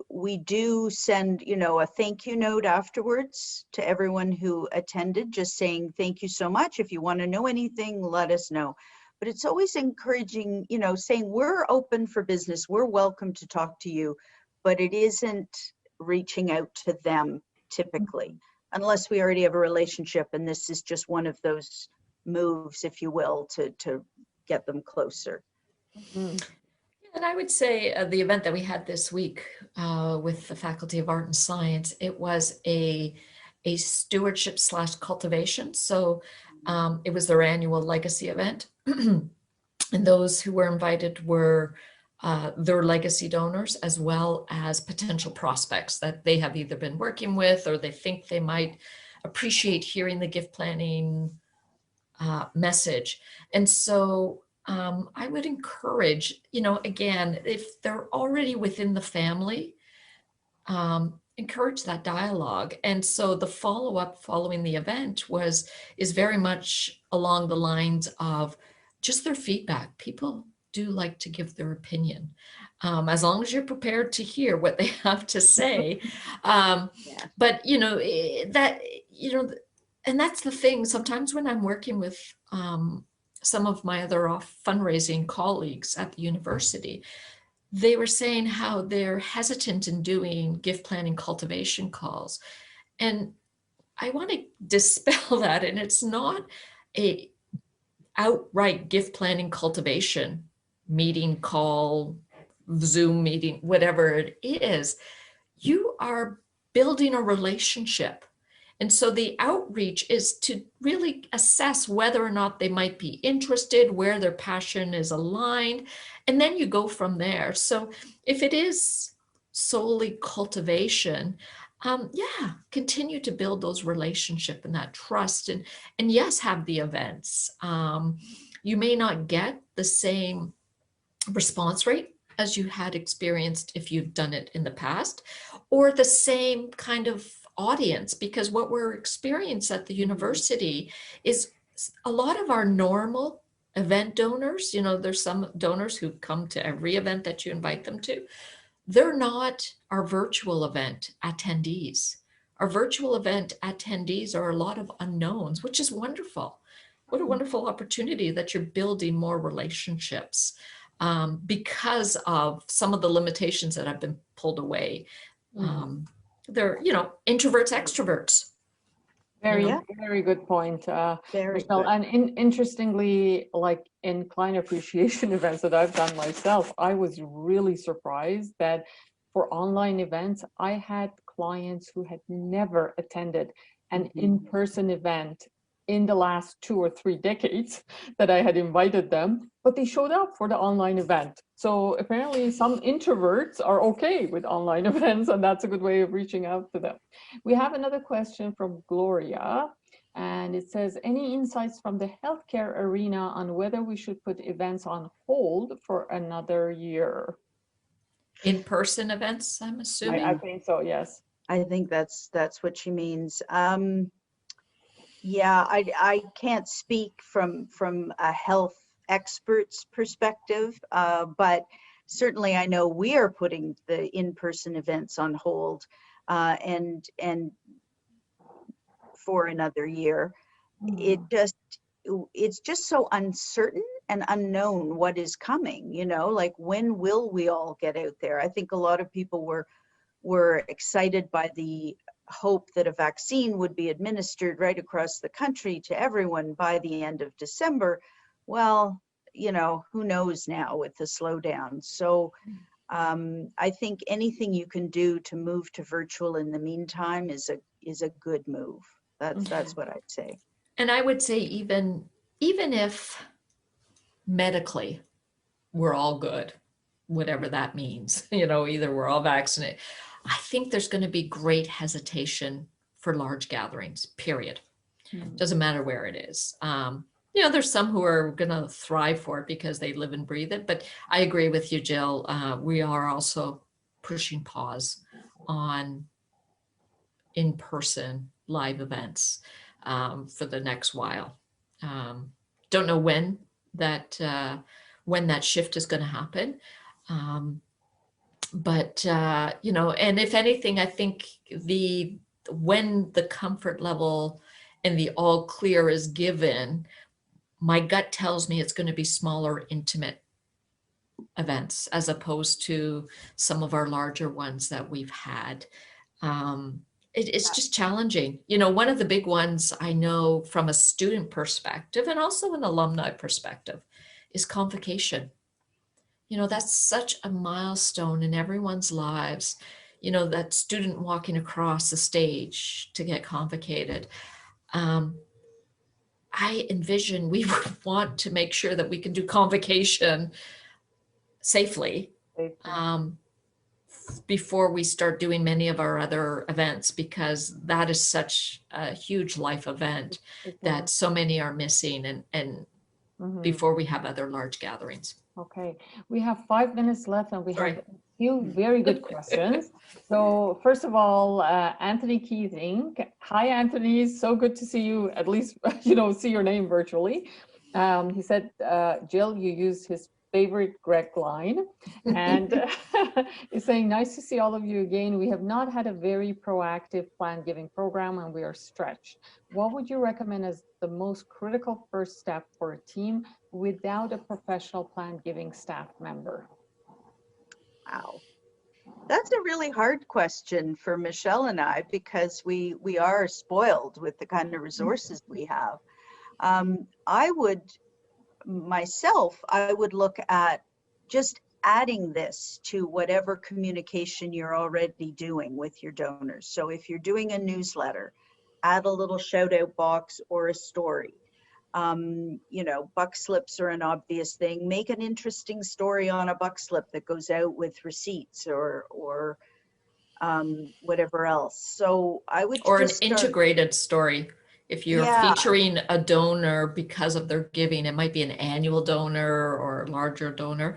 we do send, you know, a thank you note afterwards to everyone who attended, just saying thank you so much. If you want to know anything, let us know. But it's always encouraging, you know, saying we're open for business, we're welcome to talk to you, but it isn't reaching out to them typically, unless we already have a relationship, and this is just one of those moves, if you will, to get them closer. And I would say the event that we had this week with the Faculty of Art and Science, it was a stewardship / cultivation. So it was their annual legacy event. And those who were invited were their legacy donors, as well as potential prospects that they have either been working with or they think they might appreciate hearing the gift planning message. And so I would encourage, you know, again, if they're already within the family, encourage that dialogue. And so the follow-up following the event is very much along the lines of just their feedback. People do like to give their opinion, as long as you're prepared to hear what they have to say. But, you know, that, you know, and that's the thing. Sometimes when I'm working with some of my other fundraising colleagues at the university, they were saying how they're hesitant in doing gift planning cultivation calls. And I want to dispel that. And it's not a outright gift planning cultivation meeting, call, Zoom meeting, whatever it is. You are building a relationship. And so the outreach is to really assess whether or not they might be interested, where their passion is aligned, and then you go from there. So if it is solely cultivation, yeah, continue to build those relationships and that trust, and yes, have the events. You may not get the same response rate as you had experienced if you've done it in the past, or the same kind of audience, because what we're experiencing at the university is a lot of our normal event donors, you know, there's some donors who come to every event that you invite them to. They're not our virtual event attendees. Our virtual event attendees are a lot of unknowns, which is wonderful. What a wonderful opportunity that you're building more relationships because of some of the limitations that have been pulled away. They're, you know, introverts, extroverts. Very good point, Very Michelle. good. And interestingly, like in client appreciation events that I've done myself, I was really surprised that for online events, I had clients who had never attended an in-person event in the last 2 or 3 decades that I had invited them, but they showed up for the online event. So apparently some introverts are okay with online events, and that's a good way of reaching out to them. We have another question from Gloria, and it says, any insights from the healthcare arena on whether we should put events on hold for another year? In-person events, I'm assuming. I think so, yes. I think that's what she means. Yeah, I can't speak from a health expert's perspective, but certainly I know we are putting the in-person events on hold and for another year. It's just so uncertain and unknown what is coming, you know, like when will we all get out there? I think a lot of people were excited by the hope that a vaccine would be administered right across the country to everyone by the end of December. Well, you know, who knows now with the slowdown. So I think anything you can do to move to virtual in the meantime is a good move. That's what I'd say. And I would say even if medically we're all good, whatever that means, you know, either we're all vaccinated, I think there's going to be great hesitation for large gatherings, period. Doesn't matter where it is. You know, there's some who are going to thrive for it because they live and breathe it. But I agree with you, Jill. We are also pushing pause on in-person live events for the next while. Don't know when that shift is going to happen. But you know, and if anything, I think when the comfort level and the all clear is given, my gut tells me it's going to be smaller, intimate events as opposed to some of our larger ones that we've had. It's just challenging. You know, one of the big ones I know from a student perspective and also an alumni perspective is convocation. You know, that's such a milestone in everyone's lives. You know, that student walking across the stage to get convocated. I envision we would want to make sure that we can do convocation safely before we start doing many of our other events, because that is such a huge life event that so many are missing and before we have other large gatherings. Okay, we have 5 minutes left and we have a few very good questions. So first of all, Anthony Keating. Hi, Anthony. So good to see you, at least, you know, see your name virtually. He said, Jill, you use his favorite Greg line, and is saying, nice to see all of you again. We have not had a very proactive plan giving program and we are stretched. What would you recommend as the most critical first step for a team without a professional plan giving staff member? Wow. That's a really hard question for Michelle and I, because we are spoiled with the kind of resources we have. I would look at just adding this to whatever communication you're already doing with your donors. So if you're doing a newsletter, add a little shout out box or a story. You know, buck slips are an obvious thing. Make an interesting story on a buck slip that goes out with receipts or whatever else. So I would Or an just integrated story. If you're featuring a donor because of their giving, it might be an annual donor or a larger donor.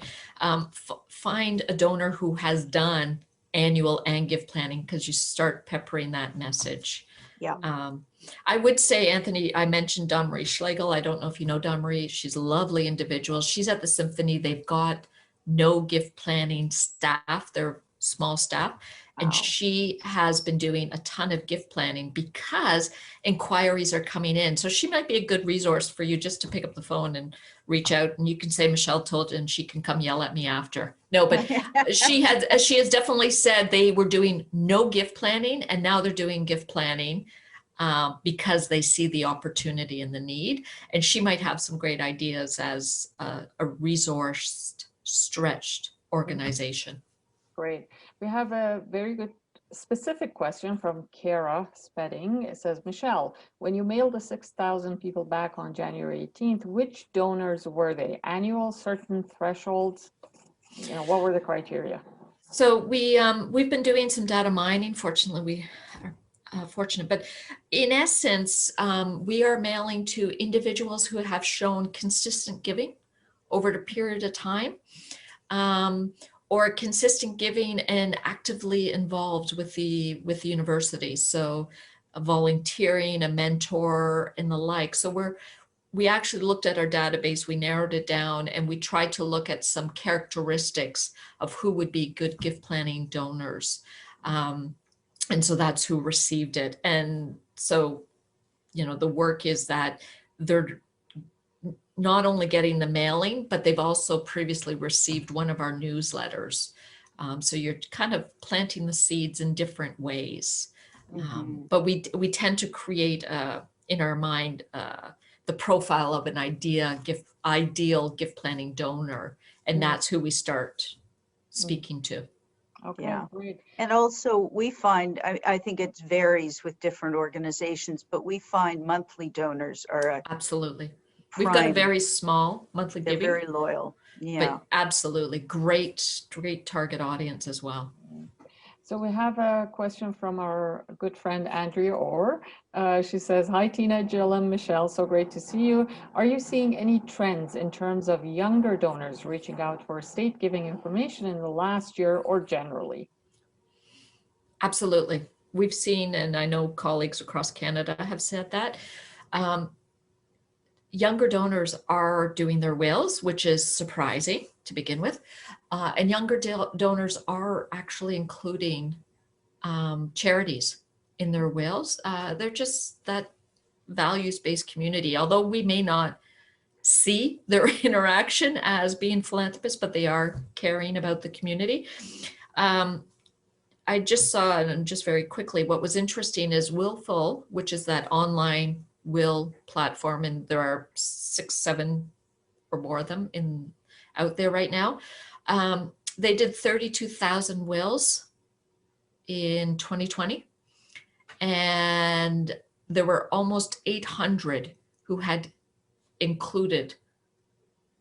Find a donor who has done annual and gift planning, because you start peppering that message. Yeah. I would say, Anthony, I mentioned Dawn-Marie Schlegel. I don't know if you know Dawn-Marie. She's a lovely individual. She's at the Symphony. They've got no gift planning staff. They're small staff. And she has been doing a ton of gift planning because inquiries are coming in. So she might be a good resource for you just to pick up the phone and reach out, and you can say Michelle told, and she can come yell at me after. No, but she has definitely said they were doing no gift planning, and now they're doing gift planning because they see the opportunity and the need. And she might have some great ideas as a resourced, stretched organization. Great. We have a very good specific question from Kara Spedding. It says, Michelle, when you mailed the 6,000 people back on January 18th, which donors were they? Annual, certain thresholds? You know, what were the criteria? So we've been doing some data mining. Fortunately, we are fortunate, but in essence, we are mailing to individuals who have shown consistent giving over a period of time. Or consistent giving and actively involved with the university. So volunteering, a mentor, and the like. So we actually looked at our database, we narrowed it down, and we tried to look at some characteristics of who would be good gift planning donors. And so that's who received it. And so, you know, the work is that they're not only getting the mailing, but they've also previously received one of our newsletters. So you're kind of planting the seeds in different ways. But we tend to create in our mind the profile of an ideal gift planning donor, and that's who we start speaking to. Okay, great. And also we find, I think it varies with different organizations, but we find monthly donors are absolutely. We've got a very small monthly giving. They're very loyal. Yeah. But absolutely great target audience as well. So we have a question from our good friend Andrea Orr. She says, hi Tina, Jill, and Michelle, so great to see you. Are you seeing any trends in terms of younger donors reaching out for estate giving information in the last year or generally? Absolutely. We've seen, and I know colleagues across Canada have said that, younger donors are doing their wills, which is surprising to begin with. And younger donors are actually including charities in their wills. They're just that values-based community. Although we may not see their interaction as being philanthropists, but they are caring about the community. I just saw, and just very quickly, what was interesting is Willful, which is that online will platform, and there are 6, 7 or more of them out there right now. They did 32,000 wills in 2020, and there were almost 800 who had included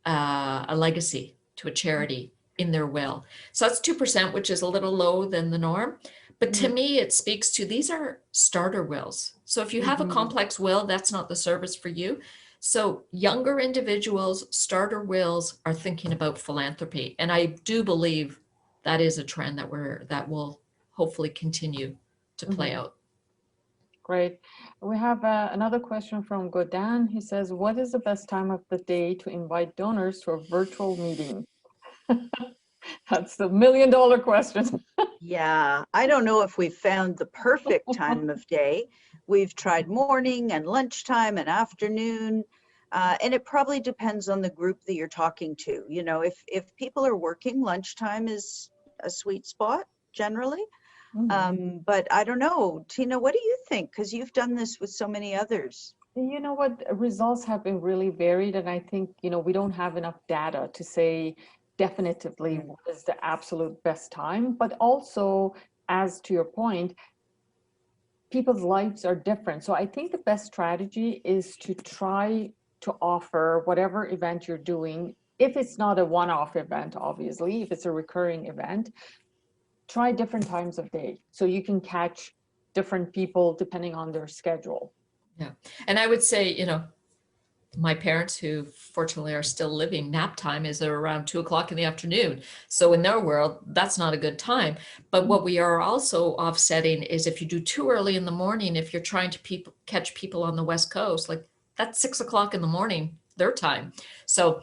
a legacy to a charity in their will. So that's 2%, which is a little low than the norm. But to me, it speaks to, these are starter wills. So if you have a complex will, that's not the service for you. So younger individuals, starter wills, are thinking about philanthropy. And I do believe that is a trend that will hopefully continue to play out. Great. We have another question from Godan. He says, what is the best time of the day to invite donors to a virtual meeting? That's the $1,000,000 question. Yeah, I don't know if we've found the perfect time of day. We've tried morning and lunchtime and afternoon, and it probably depends on the group that you're talking to. You know, if people are working, lunchtime is a sweet spot generally. But I don't know, Tina, what do you think? Because you've done this with so many others. You know what, results have been really varied, and I think, you know, we don't have enough data to say definitively what is the absolute best time, but also, as to your point, people's lives are different. So I think the best strategy is to try to offer whatever event you're doing. If it's not a one-off event, obviously, if it's a recurring event, try different times of day so you can catch different people depending on their schedule. Yeah. And I would say, you know, my parents, who fortunately are still living, nap time is around 2 o'clock in the afternoon. So in their world, that's not a good time. But what we are also offsetting is if you do too early in the morning, if you're trying to catch people on the West Coast, like that's 6 o'clock in the morning, their time. So,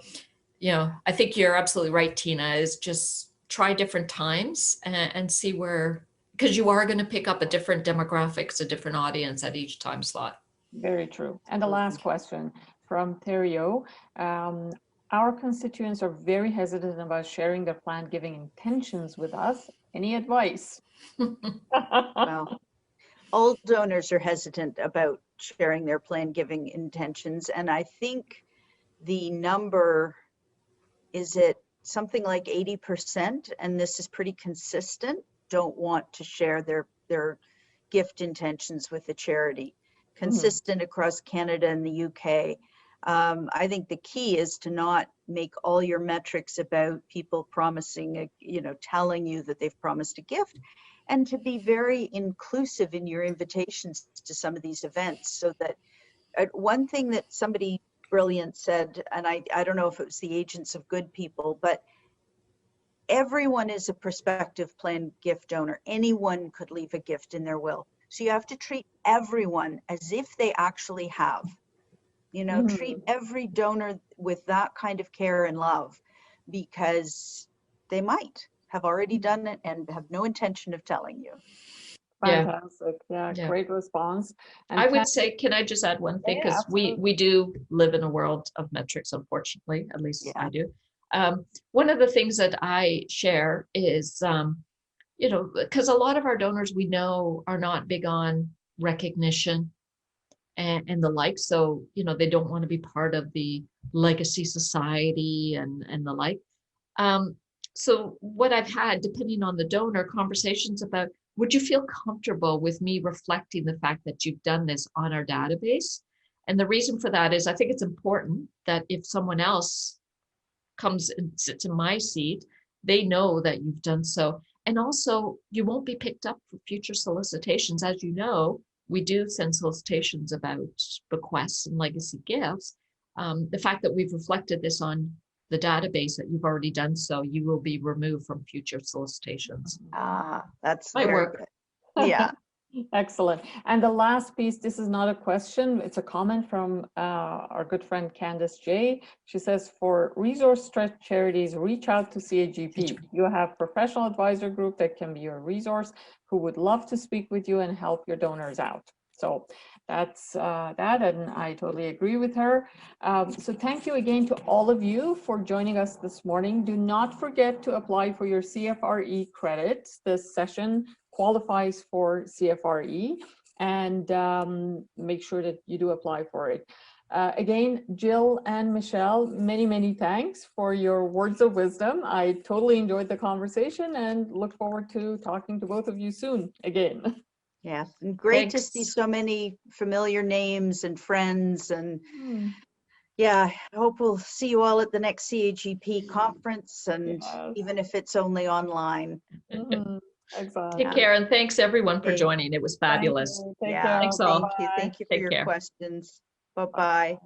you know, I think you're absolutely right, Tina, is just try different times and see where, because you are going to pick up a different demographics, a different audience at each time slot. Very true. And the last question from Therio. Our constituents are very hesitant about sharing their planned giving intentions with us. Any advice? Well, all donors are hesitant about sharing their planned giving intentions. And I think the number is at something like 80%, and this is pretty consistent, don't want to share their gift intentions with the charity. Consistent across Canada and the UK. I think the key is to not make all your metrics about people promising, you know, telling you that they've promised a gift, and to be very inclusive in your invitations to some of these events. So that one thing that somebody brilliant said, and I don't know if it was the Agents of Good people, but everyone is a prospective planned gift donor. Anyone could leave a gift in their will. So you have to treat everyone as if they actually have, you know, treat every donor with that kind of care and love, because they might have already done it and have no intention of telling you. Fantastic. Yeah, great response. And I would say, can I just add one thing? Because we do live in a world of metrics, unfortunately, at least I do. One of the things that I share is, you know, because a lot of our donors we know are not big on recognition and the like. So, you know, they don't want to be part of the legacy society and the like. So what I've had, depending on the donor, conversations about, would you feel comfortable with me reflecting the fact that you've done this on our database? And the reason for that is I think it's important that if someone else comes and sits in my seat, they know that you've done so. And also, you won't be picked up for future solicitations. As you know, we do send solicitations about bequests and legacy gifts. The fact that we've reflected this on the database that you've already done so, you will be removed from future solicitations. That's might very work. Good. Yeah. Excellent. And the last piece, this is not a question, it's a comment from our good friend Candace J. She says, for resource-stretched charities, reach out to CAGP. You have professional advisor group that can be your resource, who would love to speak with you and help your donors out. So that's that, and I totally agree with her. So thank you again to all of you for joining us this morning. Do not forget to apply for your CFRE credits. This session qualifies for CFRE, and make sure that you do apply for it. Again, Jill and Michelle, many thanks for your words of wisdom. I totally enjoyed the conversation and look forward to talking to both of you soon again. Yeah, and great to see so many familiar names and friends, and yeah, I hope we'll see you all at the next CAGP conference, and even if it's only online. Exactly. Take care, and thanks everyone for joining. It was fabulous. Thank you. Thanks all. Thank you for your questions. Bye-bye.